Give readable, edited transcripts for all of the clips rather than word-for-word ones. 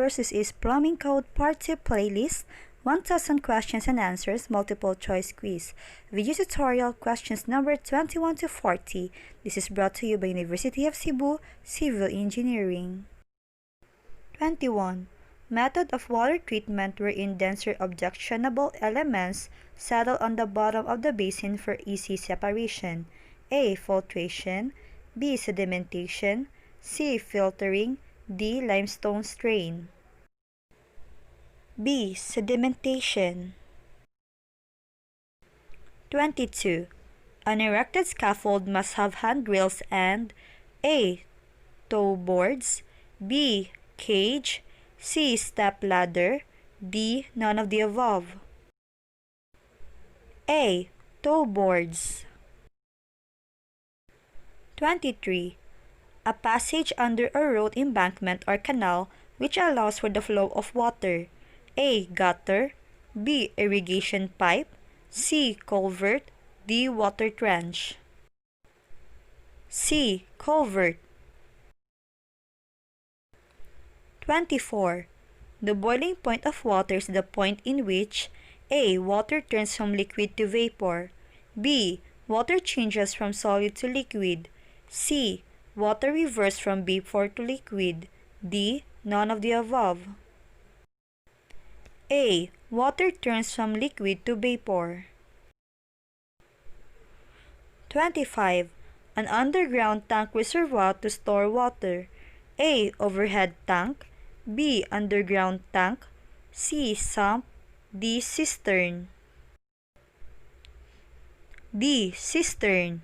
resources is Plumbing Code Part 2 playlist, 1000 questions and answers multiple choice quiz. Video tutorial questions number 21 to 40. This is brought to you by University of Cebu Civil Engineering. 21. Method of water treatment wherein denser objectionable elements settle on the bottom of the basin for easy separation. A. Filtration. B. Sedimentation. C. Filtering. D. Limestone strain. B. Sedimentation. 22. An erected scaffold must have handrails and A. Toe boards. B. Cage. C. Step ladder. D. None of the above. A. Toe boards. 23. A passage under a road embankment or canal which allows for the flow of water. A. Gutter. B. Irrigation pipe. C. Culvert. D. Water trench. C. Culvert. 24. The boiling point of water is the point in which A. Water turns from liquid to vapor. B. Water changes from solid to liquid. C. Water reverses from vapor to liquid. D. None of the above. A. Water turns from liquid to vapor. 25. An underground tank reservoir to store water. A. Overhead tank. B. Underground tank. C. Sump. D. Cistern. D. Cistern.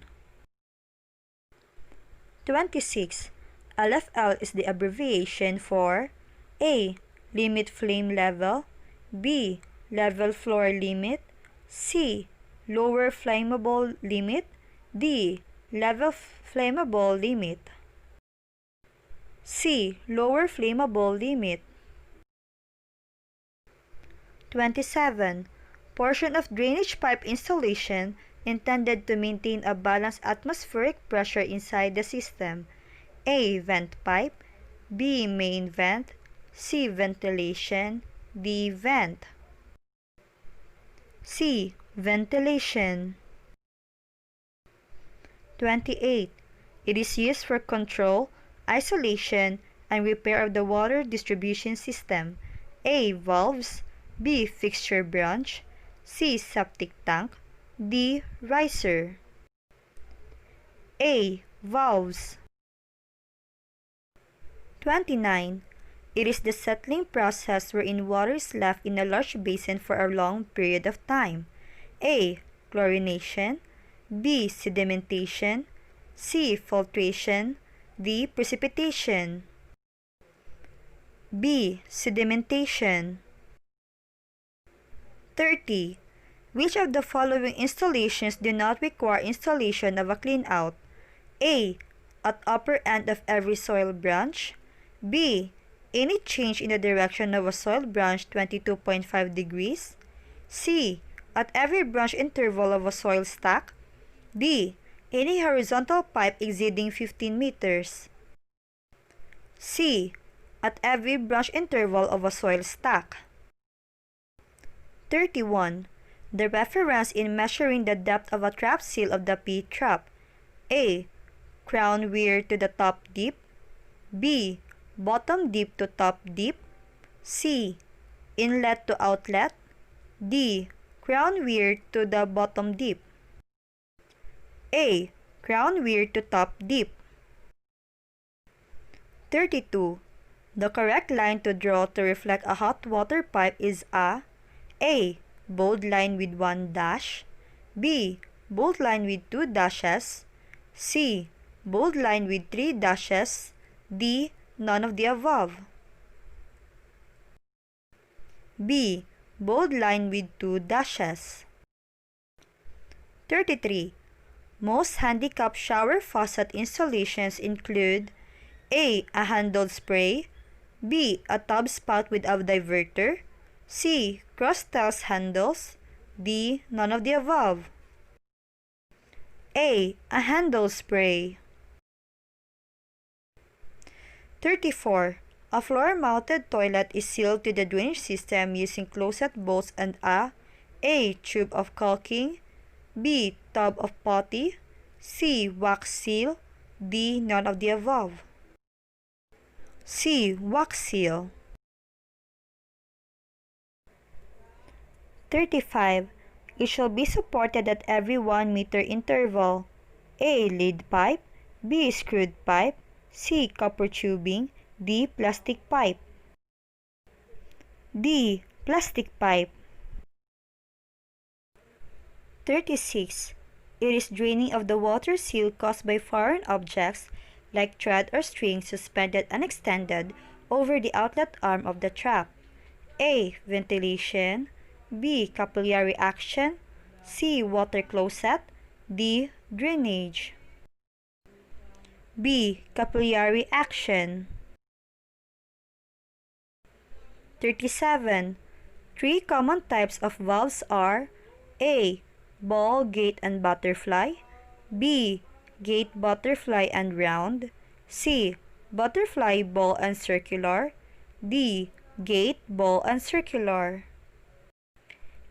26. LFL is the abbreviation for A. Limit flame level. B. Level floor limit. C. Lower flammable limit. D. Level flammable limit. C. Lower flammable limit. 27. Portion of drainage pipe installation intended to maintain a balanced atmospheric pressure inside the system. A. Vent pipe. B. Main vent. C. Ventilation. D. Vent. C. Ventilation. 28. It is used for control, isolation, and repair of the water distribution system. A. Valves. B. Fixture branch. C. Septic tank. D. Riser. A. Valves. 29. It is the settling process wherein water is left in a large basin for a long period of time. A. Chlorination. B. Sedimentation. C. Filtration. D. Precipitation. B. Sedimentation. 30. Which of the following installations do not require installation of a cleanout? A. At upper end of every soil branch. B. Any change in the direction of a soil branch 22.5 degrees. C. At every branch interval of a soil stack. D. Any horizontal pipe exceeding 15 meters. C. At every branch interval of a soil stack. 31. The reference in measuring the depth of a trap seal of the P-trap. A. Crown weir to the top deep. B. Bottom deep to top deep. C. Inlet to outlet. D. Crown weir to the bottom deep. A. Crown weir to top deep. 32. The correct line to draw to reflect a hot water pipe is A. Bold line with 1 dash. B. Bold line with 2 dashes. C. Bold line with 3 dashes. D. None of the above. B. Bold line with 2 dashes. 33. Most handicap shower faucet installations include A. A handled spray. B. A tub spout with a diverter. C. Cross-tiles handles. D. None of the above. A. A handle spray. 34. A floor-mounted toilet is sealed to the drainage system using closet bolts and A. Tube of caulking, B. Tub of putty, C. Wax seal, D. None of the above. C. Wax seal. 35. It shall be supported at every 1 meter interval. A. Lead pipe, B. Screwed pipe, C. Copper tubing, D. Plastic pipe. D. Plastic pipe. 36. It is draining of the water seal caused by foreign objects like thread or string suspended and extended over the outlet arm of the trap. A. Ventilation, B. Capillary action, C. Water closet, D. Drainage. B. Capillary action. 37. Three common types of valves are A. Ball, gate, and butterfly, B. Gate, butterfly, and round, C. Butterfly, ball, and circular, D. Gate, ball, and circular.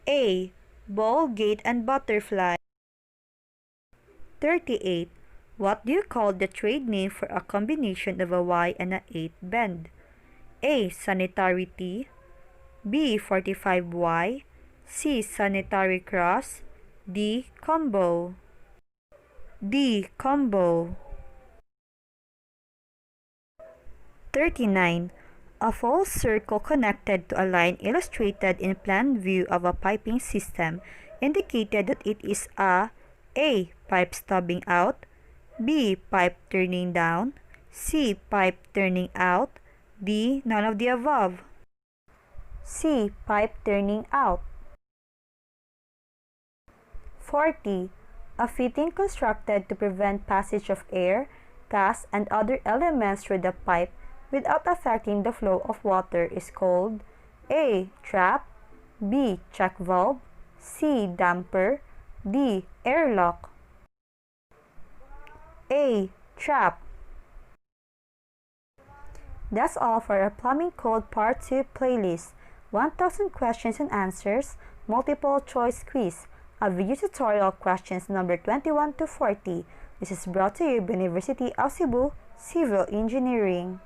A. Ball, gate, and butterfly. 38. What do you call the trade name for a combination of a Y and an 8 bend? A. Sanitary T, B. 45Y, C. Sanitary cross, D. Combo. D. Combo. 39. A false circle connected to a line illustrated in plan view of a piping system indicated that it is A. Pipe stubbing out, B. Pipe turning down, C. Pipe turning out, D. None of the above. C. Pipe turning out. 40. A fitting constructed to prevent passage of air, gas, and other elements through the pipe without affecting the flow of water is called A. Trap, B. Check valve, C. Damper, D. Airlock. A. Trap. That's all for our Plumbing Code Part 2 playlist. 1000 questions and answers, multiple choice quiz, a video tutorial questions number 21 to 40. This is brought to you by University of Cebu Civil Engineering.